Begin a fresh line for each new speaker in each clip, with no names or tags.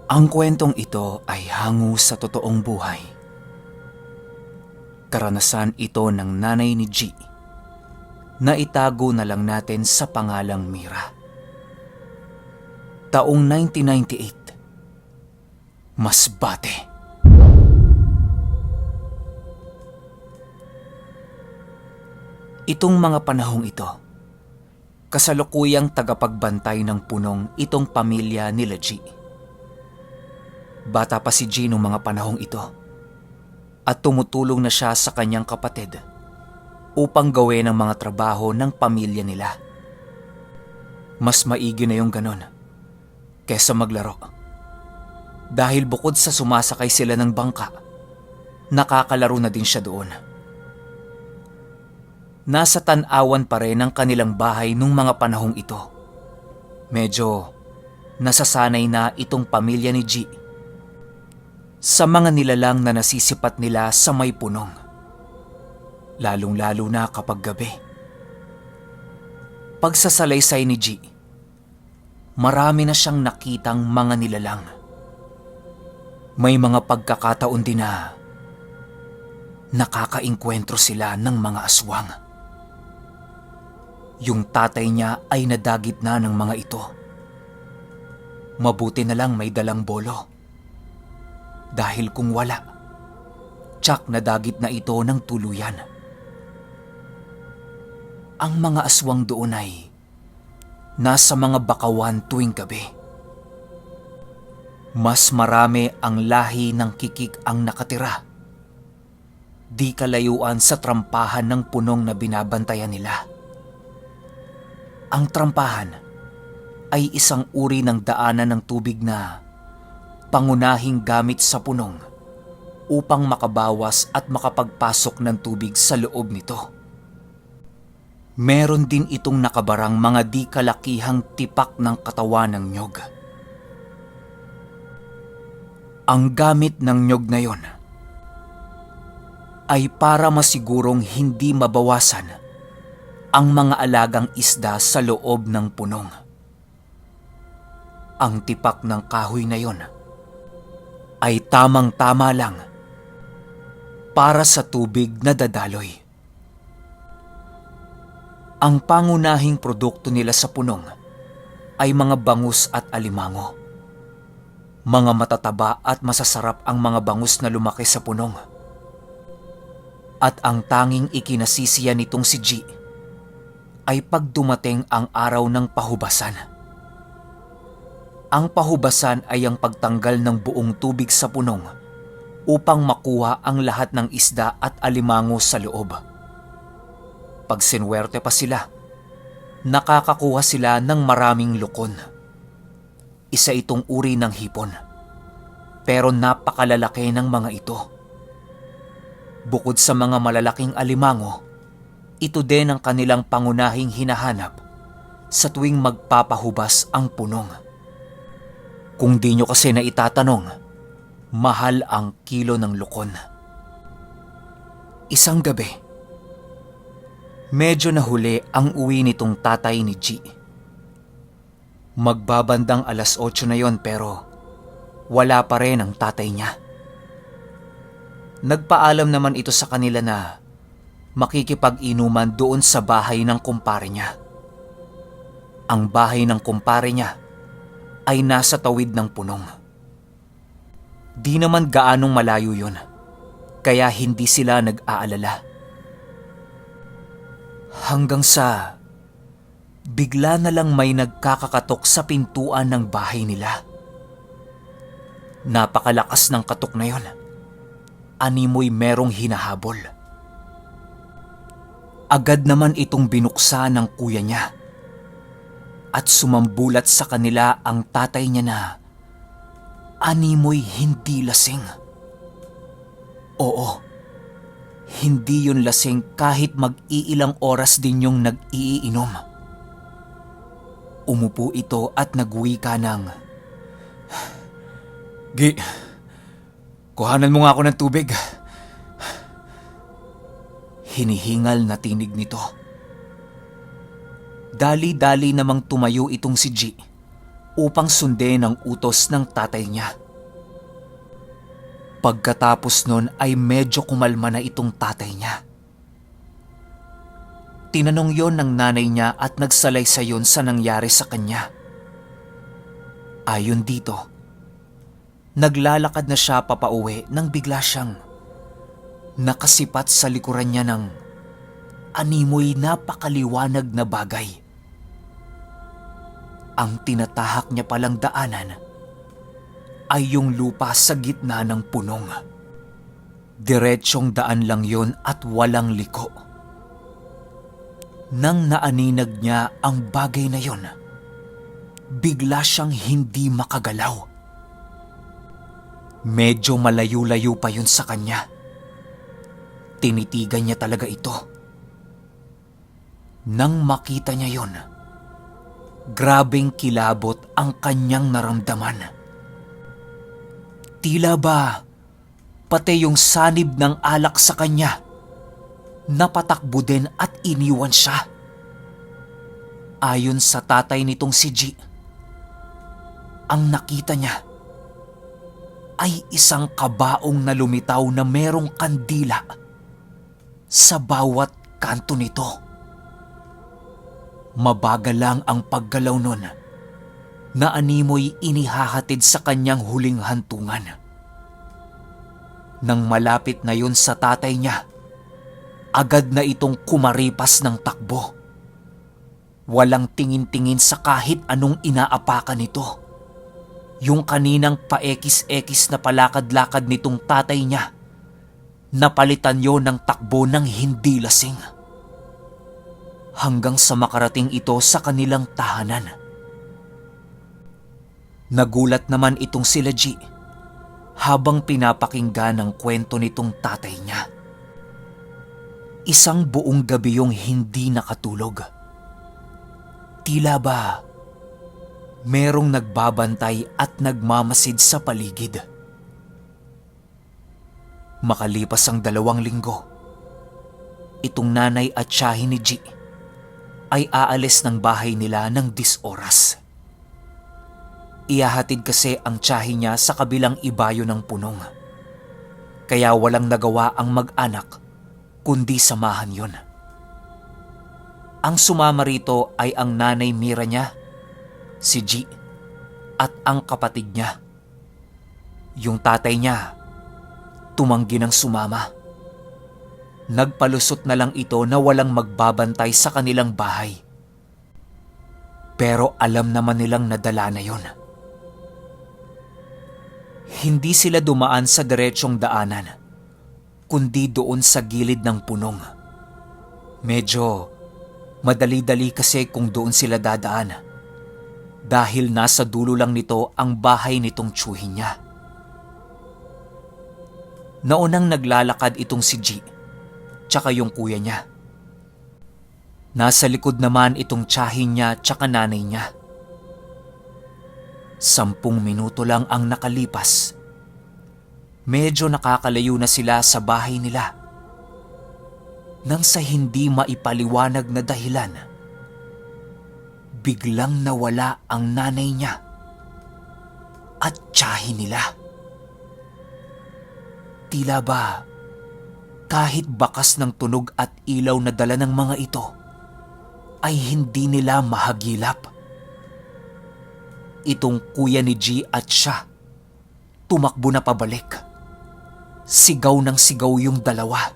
Ang kwentong ito ay hango sa totoong buhay. Karanasan ito ng nanay ni G na itago na lang natin sa pangalang Mira. Taong 1998, Masbate. Itong mga panahong ito, kasalukuyang tagapagbantay ng punong itong pamilya nila G. Bata pa si G noong mga panahong ito at tumutulong na siya sa kanyang kapatid upang gawin ang mga trabaho ng pamilya nila. Mas maigi na yung ganon kesa maglaro. Dahil bukod sa sumasakay sila ng bangka, nakakalaro na din siya doon. Nasa tanawan pa rin ang kanilang bahay nung mga panahong ito. Medyo nasasanay na itong pamilya ni G sa mga nilalang na nasisipat nila sa may punong. Lalong-lalo na kapag gabi. Pagsasalaysay ni G, marami na siyang nakitang mga nilalang. May mga pagkakataon din na nakakaengkwentro sila ng mga aswang. Yung tatay niya ay nadagit na ng mga ito. Mabuti na lang may dalang bolo. Dahil kung wala, tsak nadagit na ito ng tuluyan. Ang mga aswang doon ay nasa mga bakawan tuwing gabi. Mas marami ang lahi ng kikik ang nakatira. Di kalayuan sa trampahan ng punong na binabantayan nila. Ang trampahan ay isang uri ng daanan ng tubig na pangunahing gamit sa punong upang makabawas at makapagpasok ng tubig sa loob nito. Meron din itong nakabarang mga di kalakihang tipak ng katawan ng nyog. Ang gamit ng nyog na yon ay para masigurong hindi mabawasan ang mga alagang isda sa loob ng punong. Ang tipak ng kahoy na yon ay tamang-tama lang para sa tubig na dadaloy. Ang pangunahing produkto nila sa punong ay mga bangus at alimango. Mga matataba at masasarap ang mga bangus na lumaki sa punong. At ang tanging ikinasisiya nitong si G ay pag dumating ang araw ng pahubasan. Ang pahubasan ay ang pagtanggal ng buong tubig sa punong upang makuha ang lahat ng isda at alimango sa loob. Pag sinwerte pa sila, nakakakuha sila ng maraming lukon. Isa itong uri ng hipon, pero napakalalaki ng mga ito. Bukod sa mga malalaking alimango, ito din ang kanilang pangunahing hinahanap sa tuwing magpapahubas ang punong. Kung di nyo kasi na itatanong, mahal ang kilo ng lukon. Isang gabi, medyo nahuli ang uwi nitong tatay ni G. Magbabandang 8:00 na yon pero wala pa rin ang tatay niya. Nagpaalam naman ito sa kanila na makikipag-inuman doon sa bahay ng kumpare niya. Ang bahay ng kumpare niya ay nasa tawid ng punong. Di naman gaanong malayo yun, kaya hindi sila nag-aalala. Hanggang sa bigla na lang may nagkakakatok sa pintuan ng bahay nila. Napakalakas ng katok na yon. Animoy merong hinahabol. Agad naman itong binuksan ng kuya niya at sumambulat sa kanila ang tatay niya na animoy hindi lasing. Oo, hindi yun lasing kahit mag-iilang oras din yung nag-iinom. Umupo ito at nagwika ng, "Gi, kuhanan mo nga ako ng tubig." Hinihingal na tinig nito. Dali-dali namang tumayo itong si G upang sundin ang utos ng tatay niya. Pagkatapos nun ay medyo kumalma na itong tatay niya. Tinanong yon ng nanay niya at nagsalaysay yun sa nangyari sa kanya. Ayon dito, naglalakad na siya papauwi nang bigla siyang nakasipat sa likuran niya ng animoy napakaliwanag na bagay. Ang tinatahak niya palang daanan ay yung lupa sa gitna ng punong. Diretsyong daan lang yun at walang liko. Nang naaninag niya ang bagay na yun, bigla siyang hindi makagalaw. Medyo malayo-layo pa yun sa kanya. Tinitigan niya talaga ito. Nang makita niya yun, grabeng kilabot ang kanyang naramdaman. Tila ba pati yung sanib ng alak sa kanya napatakbo din at iniwan siya. Ayon sa tatay nitong si G, ang nakita niya ay isang kabaong na lumitaw na merong kandila sa bawat kanto nito. Mabagal lang ang paggalaw nun na animoy inihahatid sa kanyang huling hantungan. Nang malapit na yun sa tatay niya, agad na itong kumaripas ng takbo. Walang tingin-tingin sa kahit anong inaapakan nito. Yung kaninang paekis-ekis na palakad-lakad nitong tatay niya, napalitan yon ng takbo ng hindi lasing. Hanggang sa makarating ito sa kanilang tahanan. Nagulat naman itong sila G habang pinapakinggan ang kwento nitong tatay niya. Isang buong gabi yung hindi nakatulog. Tila ba merong nagbabantay at nagmamasid sa paligid. Makalipas ang 2 linggo, itong nanay at tiyahin ni G ay aalis ng bahay nila ng 10 oras. Ihahatid kasi ang tiyahin niya sa kabilang ibayo ng punong. Kaya walang nagawa ang mag-anak kundi samahan yon. Ang sumama rito ay ang nanay Mira niya, si G, at ang kapatid niya. Yung tatay niya, tumanggi ng sumama. Nagpalusot na lang ito na walang magbabantay sa kanilang bahay. Pero alam naman nilang nadala na yon. Hindi sila dumaan sa diretsyong daanan, kundi doon sa gilid ng punong. Medyo madali-dali kasi kung doon sila dadaan, dahil nasa dulo lang nito ang bahay nitong tiyuhin niya. Naunang naglalakad itong si G, tsaka yung kuya niya. Nasa likod naman itong tiyahin niya tsaka nanay niya. 10 minuto lang ang nakalipas. Medyo nakakalayo na sila sa bahay nila. Nang sa hindi maipaliwanag na dahilan, biglang nawala ang nanay niya at tiyahin nila. Tila ba kahit bakas ng tunog at ilaw na dala ng mga ito ay hindi nila mahagilap. Itong kuya ni G at siya, tumakbo na pabalik. Sigaw ng sigaw yung dalawa.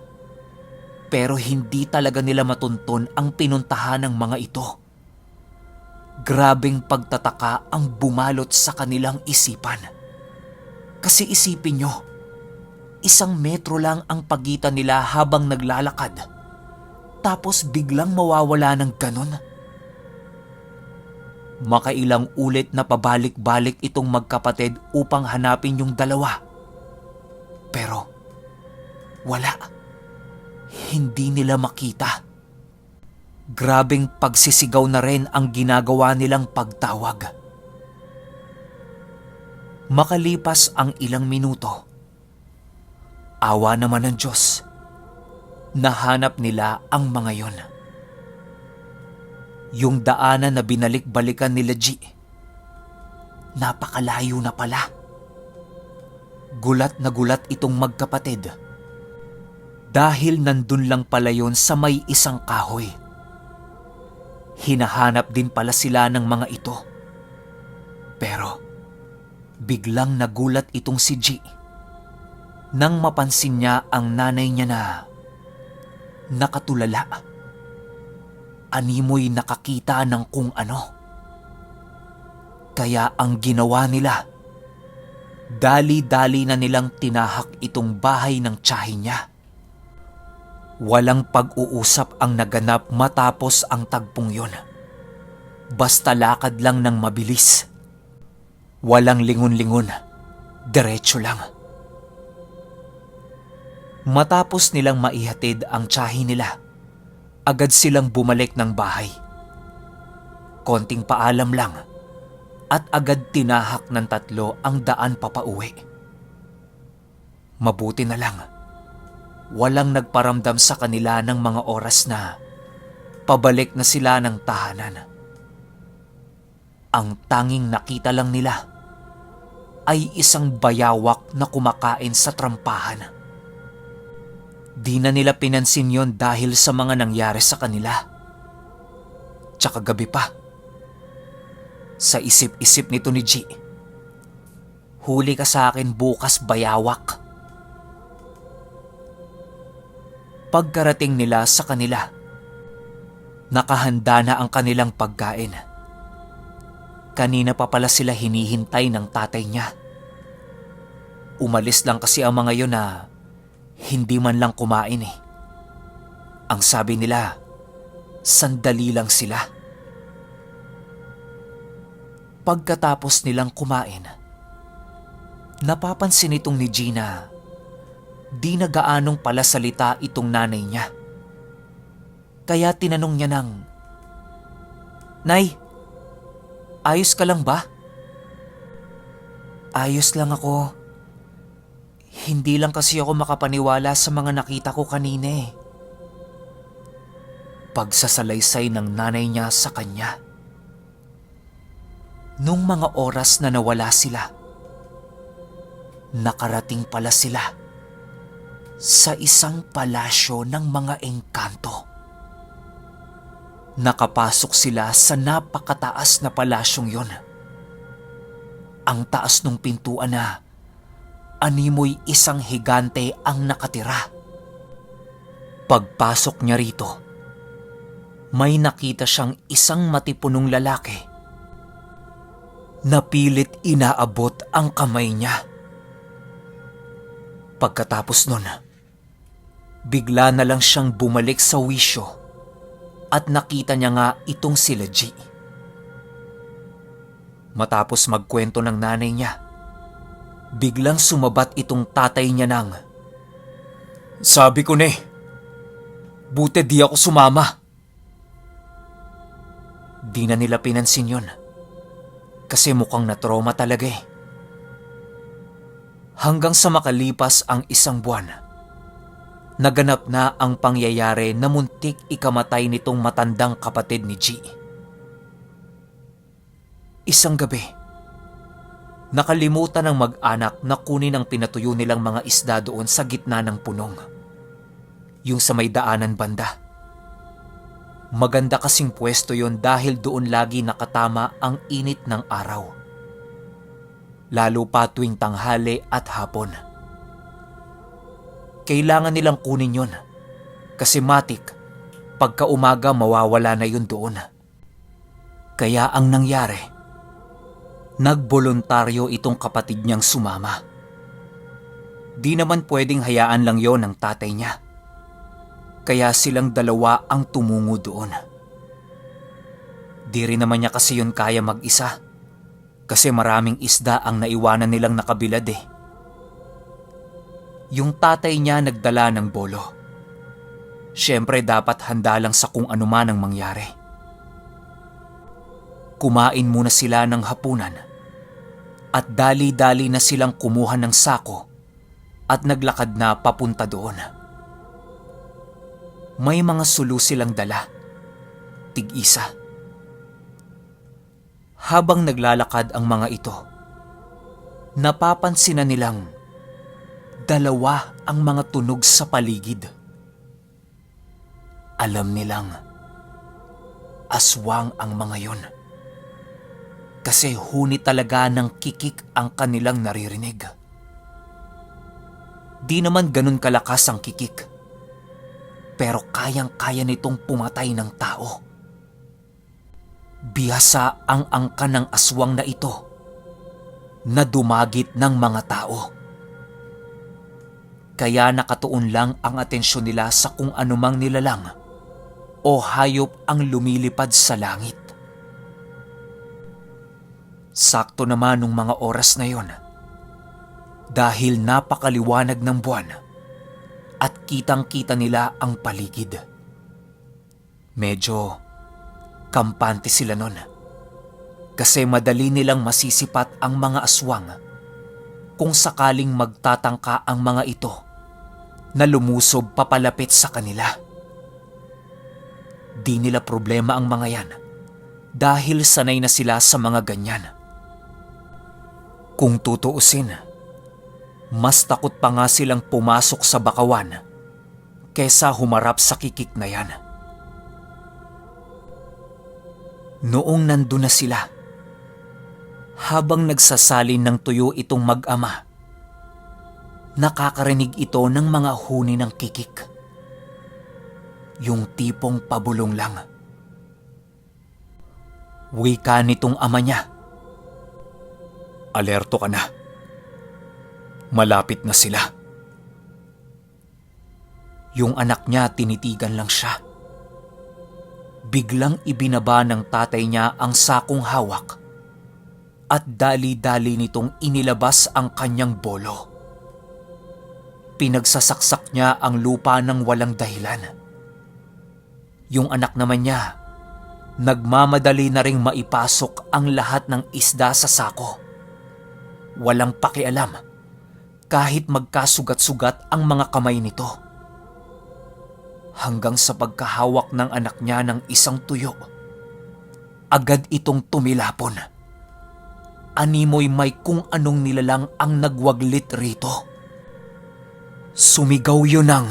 Pero hindi talaga nila matunton ang pinuntahan ng mga ito. Grabeng pagtataka ang bumalot sa kanilang isipan. Kasi isipin nyo, 1 metro lang ang pagitan nila habang naglalakad. Tapos biglang mawawala ng ganon. Makailang ulit na pabalik-balik itong magkapatid upang hanapin yung dalawa. Pero wala. Hindi nila makita. Grabeng pagsisigaw na rin ang ginagawa nilang pagtawag. Makalipas ang ilang minuto, awa naman ng Diyos, nahanap nila ang mga yon. Yung daanan na binalik-balikan nila G, napakalayo na pala. Gulat na gulat itong magkapatid dahil nandun lang pala yon sa may isang kahoy. Hinahanap din pala sila ng mga ito. Pero biglang nagulat itong si G nang mapansin niya ang nanay niya na nakatulala. Animoy nakakita ng kung ano. Kaya ang ginawa nila, dali-dali na nilang tinahak itong bahay ng tiyahin niya. Walang pag-uusap ang naganap matapos ang tagpong yon. Basta lakad lang ng mabilis. Walang lingon-lingon, diretso lang. Matapos nilang maihatid ang tiyahin nila, agad silang bumalik ng bahay. Konting paalam lang at agad tinahak ng tatlo ang daan papauwi. Mabuti na lang, walang nagparamdam sa kanila ng mga oras na pabalik na sila ng tahanan. Ang tanging nakita lang nila ay isang bayawak na kumakain sa trampahan. Di na nila pinansin yon dahil sa mga nangyari sa kanila. Tsaka gabi pa. Sa isip-isip nito ni G, huli ka sa akin bukas, bayawak. Pagkarating nila sa kanila, nakahanda na ang kanilang pagkain. Kanina pa pala sila hinihintay ng tatay niya. Umalis lang kasi ang mga yon na hindi man lang kumain eh. Ang sabi nila, sandali lang sila. Pagkatapos nilang kumain, napapansin itong ni Gina, di na gaanong pala salita itong nanay niya. Kaya tinanong niya ng, "Nay, ayos ka lang ba?" "Ayos lang ako. Hindi lang kasi ako makapaniwala sa mga nakita ko kanina eh." Pagsasalaysay ng nanay niya sa kanya. Nung mga oras na nawala sila, nakarating pala sila sa isang palasyo ng mga engkanto. Nakapasok sila sa napakataas na palasyong yon. Ang taas ng pintuan na animoy isang higante ang nakatira. Pagpasok niya rito, may nakita siyang isang matipunong lalaki. Napilit inaabot ang kamay niya. Pagkatapos nun, bigla na lang siyang bumalik sa wisyo at nakita niya nga itong sila G. Matapos magkwento ng nanay niya, biglang sumabat itong tatay niya nang, "Sabi ko na eh, buti di ako sumama." Di na nila pinansin yon kasi mukhang na-trauma talaga eh. Hanggang sa makalipas ang isang buwan, naganap na ang pangyayari na muntik ikamatay nitong matandang kapatid ni G. Isang gabi, nakalimutan ng mag-anak na kunin ang pinatuyo nilang mga isda doon sa gitna ng punong, yung sa may daanan banda. Maganda kasing pwesto yon dahil doon lagi nakatama ang init ng araw, lalo pa tuwing tanghali at hapon. Kailangan nilang kunin yon kasi matik pagka umaga mawawala na yun doon. Kaya ang nangyari, nagboluntaryo itong kapatid niyang sumama. Di naman pwedeng hayaan lang yon ng tatay niya. Kaya silang dalawa ang tumungo doon. Di rin naman niya kasi yun kaya mag-isa kasi maraming isda ang naiwanan nilang nakabilad eh. Yung tatay niya nagdala ng bolo. Siyempre dapat handa lang sa kung ano man ang mangyari. Kumain muna sila ng hapunan at dali-dali na silang kumuha ng sako at naglakad na papunta doon. May mga sulu silang dala, tig-isa. Habang naglalakad ang mga ito, napapansin na nilang dalawa ang mga tunog sa paligid. Alam nilang aswang ang mga yon. Kasi huni talaga ng kikik ang kanilang naririnig. Di naman ganun kalakas ang kikik, pero kayang-kaya nitong pumatay ng tao. Bihasa ang angkan ng aswang na ito na dumagit ng mga tao. Kaya nakatuon lang ang atensyon nila sa kung anumang nilalang o hayop ang lumilipad sa langit. Sakto naman nung mga oras na yon, dahil napakaliwanag ng buwan at kitang-kita nila ang paligid. Medyo kampante sila nun kasi madali nilang masisipat ang mga aswang kung sakaling magtatangka ang mga ito na lumusob papalapit sa kanila. Di nila problema ang mga yan dahil sanay na sila sa mga ganyan. Kung tutuusin, mas takot pa nga silang pumasok sa bakawan kesa humarap sa kikik na yan. Noong nandun na sila, habang nagsasalin ng tuyo itong mag-ama, nakakarinig ito ng mga huni ng kikik. Yung tipong pabulong lang. Wika nitong ama niya, "Alerto ka na. Malapit na sila." Yung anak niya tinitigan lang siya. Biglang ibinaba ng tatay niya ang sakong hawak at dali-dali nitong inilabas ang kanyang bolo. Pinagsasaksak niya ang lupa ng walang dahilan. Yung anak naman niya, nagmamadali na ring maipasok ang lahat ng isda sa sako. Walang pakialam kahit magkasugat-sugat ang mga kamay nito. Hanggang sa pagkahawak ng anak niya ng isang tuyo, agad itong tumilapon. Animoy may kung anong nilalang ang nagwaglit rito. Sumigaw yun ng,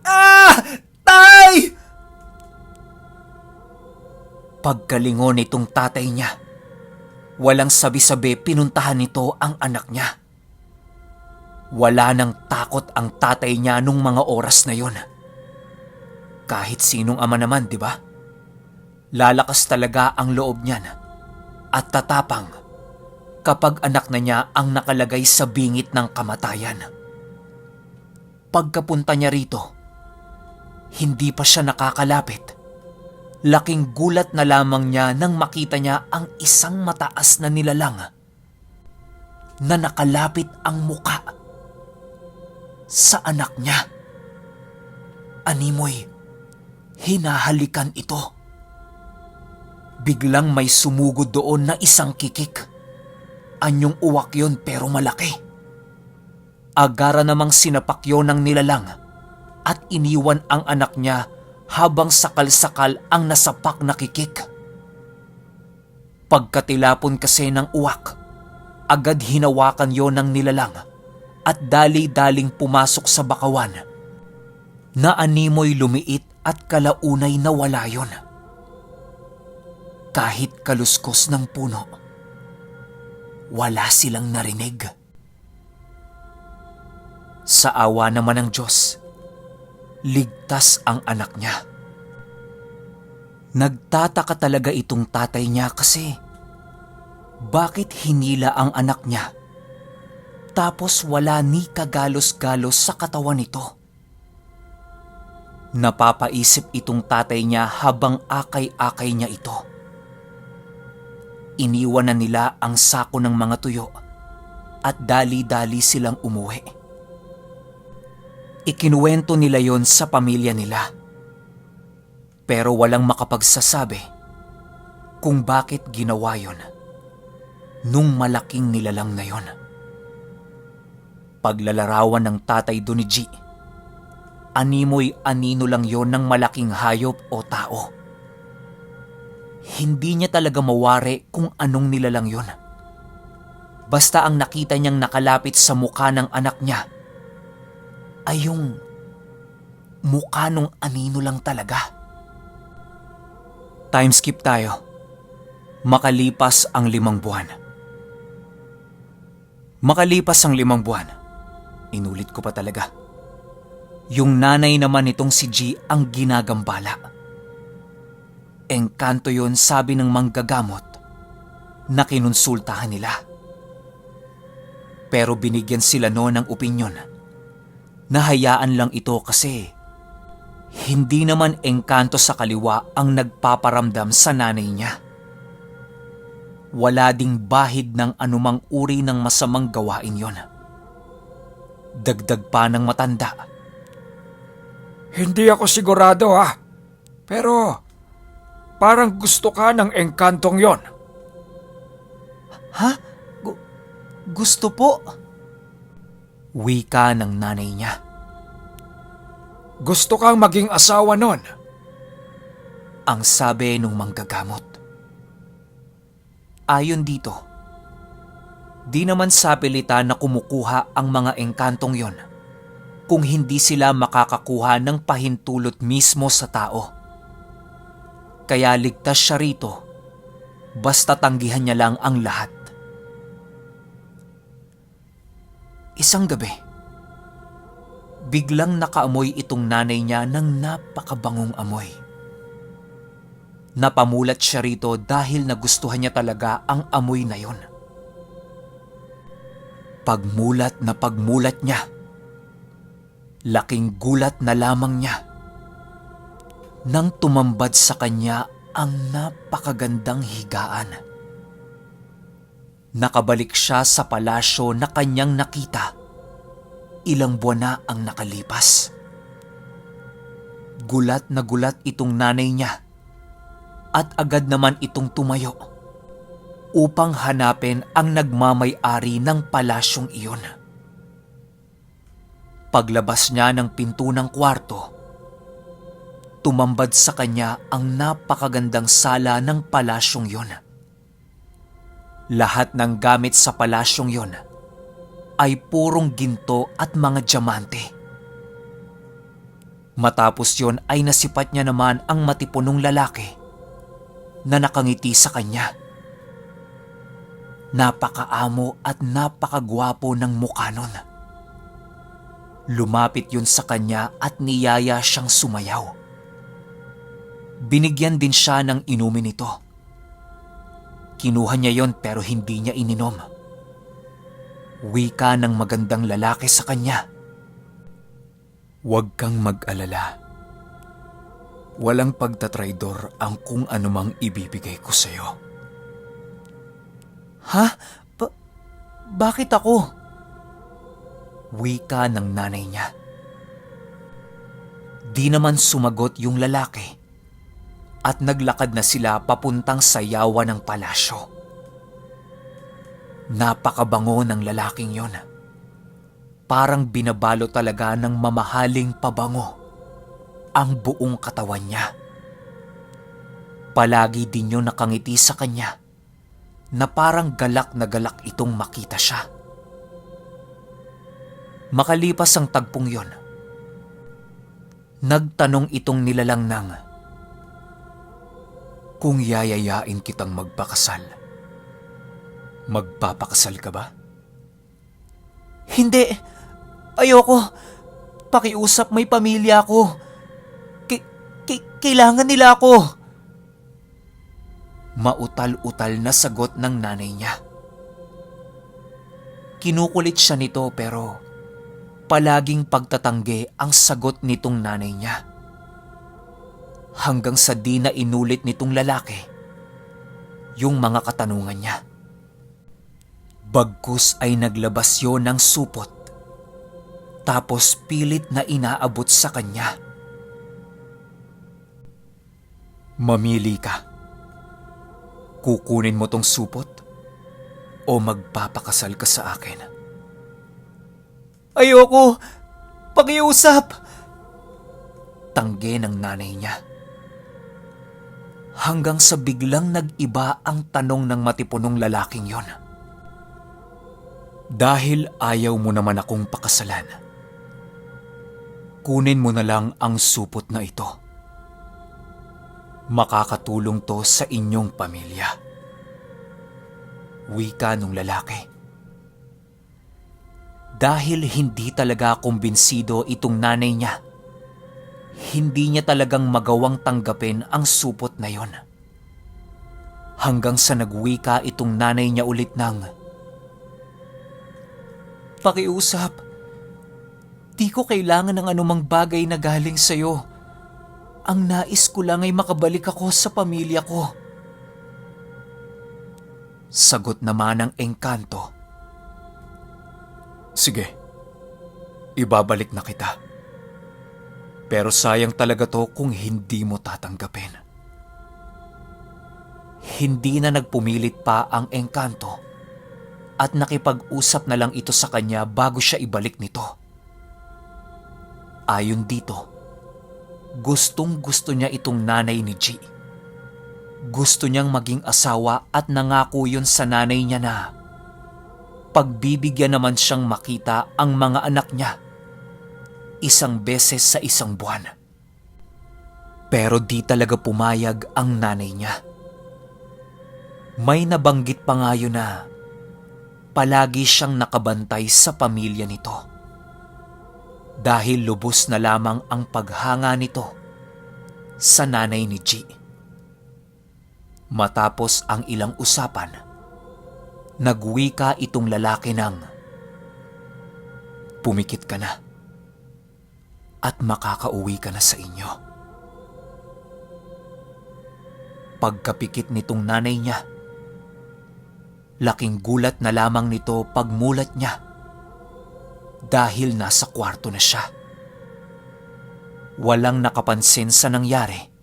"Ah! Tay!" Pagkalingon nitong tatay niya, walang sabi-sabi pinuntahan nito ang anak niya. Wala nang takot ang tatay niya nung mga oras na yon. Kahit sinong ama naman, di ba? Lalakas talaga ang loob niyan at tatapang kapag anak na niya ang nakalagay sa bingit ng kamatayan. Pagkapunta niya rito, hindi pa siya nakakalapit. Laking gulat na lamang niya nang makita niya ang isang mataas na nilalang na nakalapit ang muka sa anak niya. Animoy, hinahalikan ito. Biglang may sumugod doon na isang kikik. Anyong uwak yon pero malaki. Agara namang sinapak yon ng nilalang at iniwan ang anak niya habang sakal-sakal ang nasapak na kikik. Pagkatilapon kasi ng uwak, agad hinawakan yon ng nilalang at dali-daling pumasok sa bakawan na animoy lumiit at kalaunay na wala yon. Kahit kaluskos ng puno, wala silang narinig. Sa awa naman ng Diyos, ligtas ang anak niya. Nagtataka talaga itong tatay niya kasi bakit hinila ang anak niya tapos wala ni kagalos-galos sa katawan nito. Napapaisip itong tatay niya habang akay-akay niya ito. Iniwan na nila ang sako ng mga tuyo at dali-dali silang umuwi. Ikinuwento nila yon sa pamilya nila. Pero walang makapagsasabi kung bakit ginawa yon nung malaking nilalang na yon. Paglalarawan ng tatay do ni G, animoy anino lang yon ng malaking hayop o tao. Hindi niya talaga mawari kung anong nilalang yon. Basta ang nakita niyang nakalapit sa mukha ng anak niya ay yung mukha nung anino lang talaga. Time skip tayo. Makalipas ang 5 buwan. Makalipas ang 5 buwan. Inulit ko pa talaga. Yung nanay naman nitong si G ang ginagambala. Engkanto yon, sabi ng manggagamot na kinonsultahan nila. Pero binigyan sila noon ng opinyon na hayaan lang ito kasi hindi naman engkanto sa kaliwa ang nagpaparamdam sa nanay niya. Wala ding bahid ng anumang uri ng masamang gawain yon. Dagdag pa ng matanda.
Hindi ako sigurado pero parang gusto ka ng engkantong yon.
Ha? Gusto po? Wika ng nanay niya.
Gusto kang maging asawa nun.
Ang sabi nung manggagamot. Ayon dito, di naman sapilita na kumukuha ang mga engkantong yon kung hindi sila makakakuha ng pahintulot mismo sa tao. Kaya ligtas siya rito, basta tanggihan niya lang ang lahat. Isang gabi, biglang nakaamoy itong nanay niya ng napakabangong amoy. Napamulat siya rito dahil nagustuhan niya talaga ang amoy na yon. Pagmulat na pagmulat niya, laking gulat na lamang niya nang tumambad sa kanya ang napakagandang higaan. Nakabalik siya sa palasyo na kanyang nakita ilang buwan na ang nakalipas. Gulat na gulat itong nanay niya at agad naman itong tumayo upang hanapin ang nagmamay-ari ng palasyong iyon. Paglabas niya ng pinto ng kwarto, tumambad sa kanya ang napakagandang sala ng palasyong iyon. Lahat ng gamit sa palasyong iyon ay purong ginto at mga diamante. Matapos yon ay nasipat niya naman ang matipunong lalaki na nakangiti sa kanya. Napakaamo at napakagwapo ng mukha nun. Lumapit yun sa kanya at niyaya siyang sumayaw. Binigyan din siya ng inumin ito. Kinuha niya yon pero hindi niya ininom. Wika ng magandang lalaki sa kanya. Huwag kang mag-alala. Walang pagtatraidor ang kung anumang ibibigay ko sa'yo. Ha? Bakit ako? Wika ng nanay niya. Di naman sumagot yung lalaki at naglakad na sila papuntang sayawan ng palasyo. Napakabango ng lalaking yon. Parang binabalo talaga ng mamahaling pabango ang buong katawan niya. Palagi din yun nakangiti sa kanya na parang galak na galak itong makita siya. Makalipas ang tagpong yon, nagtanong itong nilalang ng, kung yayayain kitang magpakasal, magpapakasal ka ba? Hindi. Ayoko. Pakiusap, may pamilya ako. Kailangan nila ako. Mautal-utal na sagot ng nanay niya. Kinukulit siya nito pero palaging pagtatanggi ang sagot nitong nanay niya. Hanggang sa di na inulit nitong lalaki yung mga katanungan niya. Bagkus ay naglabas yon ng supot, tapos pilit na inaabot sa kanya. Mamili ka. Kukunin mo tong supot o magpapakasal ka sa akin? Ayoko! Pakiusap! Tanggi ng nanay niya. Hanggang sa biglang nag-iba ang tanong ng matipunong lalaking yon. Dahil ayaw mo naman akong pakasalan, kunin mo na lang ang supot na ito. Makakatulong to sa inyong pamilya. Wika nung lalaki. Dahil hindi talaga kumbinsido itong nanay niya, hindi niya talagang magawang tanggapin ang supot na yon. Hanggang sa nagwika itong nanay niya ulit ng, "Pakiusap, di ko kailangan ng anumang bagay na galing sa'yo. Ang nais ko lang ay makabalik ako sa pamilya ko." Sagot naman ng engkanto, "Sige, ibabalik na kita. Pero sayang talaga to kung hindi mo tatanggapin." Hindi na nagpumilit pa ang engkanto at nakipag-usap na lang ito sa kanya bago siya ibalik nito. Ayon dito, gustong-gusto niya itong nanay ni G. Gusto niyang maging asawa at nangako yun sa nanay niya na pagbibigyan naman siyang makita ang mga anak niya 1 beses sa 1 buwan. Pero di talaga pumayag ang nanay niya. May nabanggit pa nga yun na palagi siyang nakabantay sa pamilya nito. Dahil lubos na lamang ang paghanga nito sa nanay ni G. Matapos ang ilang usapan, nagwika itong lalaki ng, "Pumikit ka na at makakauwi ka na sa inyo." Pagkapikit nitong nanay niya, laking gulat na lamang nito pagmulat niya dahil nasa kwarto na siya. Walang nakapansin sa nangyari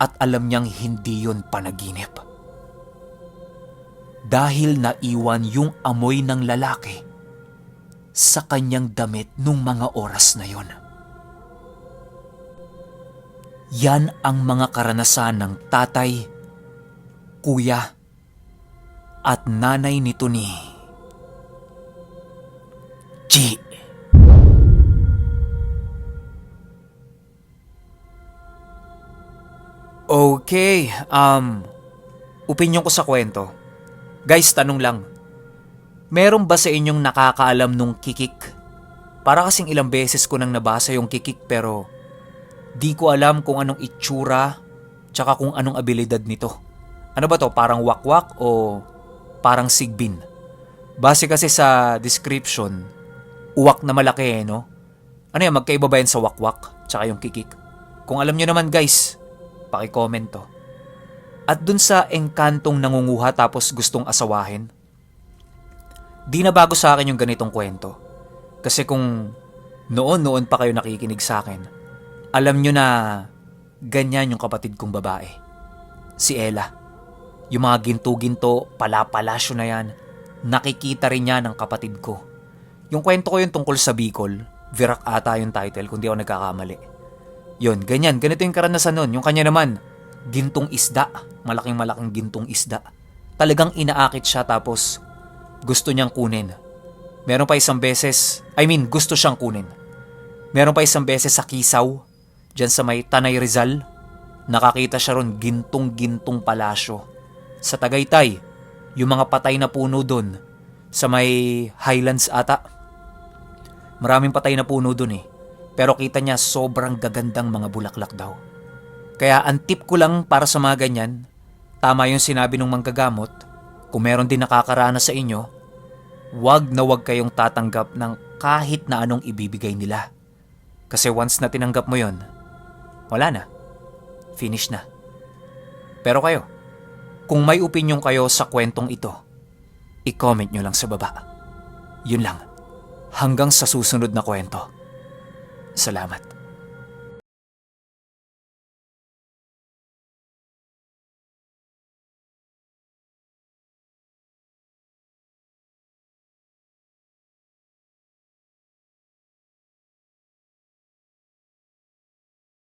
at alam niyang hindi yun panaginip. Dahil naiwan yung amoy ng lalaki sa kanyang damit nung mga oras na yon. Yan ang mga karanasan ng tatay, kuya, at nanay nito ni G. Okay, opinyon ko sa kwento. Guys, tanong lang. Meron ba sa inyong nakakaalam nung kikik? Para kasing ilang beses ko nang nabasa yung kikik pero di ko alam kung anong itsura tsaka kung anong abilidad nito. Ano ba to? Parang wakwak o parang sigbin? Base kasi sa description, uwak na malaki no? Ano yan, magkaiba ba yan sa wakwak tsaka yung kikik? Kung alam nyo naman guys, paki-comment to. At dun sa engkantong nangunguha tapos gustong asawahin, di na bago sa akin yung ganitong kwento. Kasi kung noon pa kayo nakikinig sa akin, alam nyo na ganyan yung kapatid kong babae. Si Ella. Yung mga ginto-ginto, pala-palasyo na yan, nakikita rin niya ng kapatid ko. Yung kwento ko yun tungkol sa Bicol, Virac ata yung title kung di ako nagkakamali. Yun, ganyan, ganito yung karanasan nun. Yung kanya naman, gintong isda, malaking gintong isda. Talagang inaakit siya tapos gusto niyang kunin. Meron pa isang beses, gusto siyang kunin. Meron pa isang beses sa Kisaw, dyan sa may Tanay Rizal, nakakita siya ron gintong palasyo. Sa Tagaytay, yung mga patay na puno dun, sa may Highlands ata. Maraming patay na puno dun eh. Pero kita niya sobrang gagandang mga bulaklak daw. Kaya ang tip ko lang para sa mga ganyan, tama yung sinabi ng manggagamot, kung meron din nakakaranas sa inyo, wag na wag kayong tatanggap ng kahit na anong ibibigay nila. Kasi once na tinanggap mo yon, wala na. Finish na. Pero kayo, kung may opinion kayo sa kwentong ito, i-comment nyo lang sa baba. Yun lang. Hanggang sa susunod na kwento. Salamat.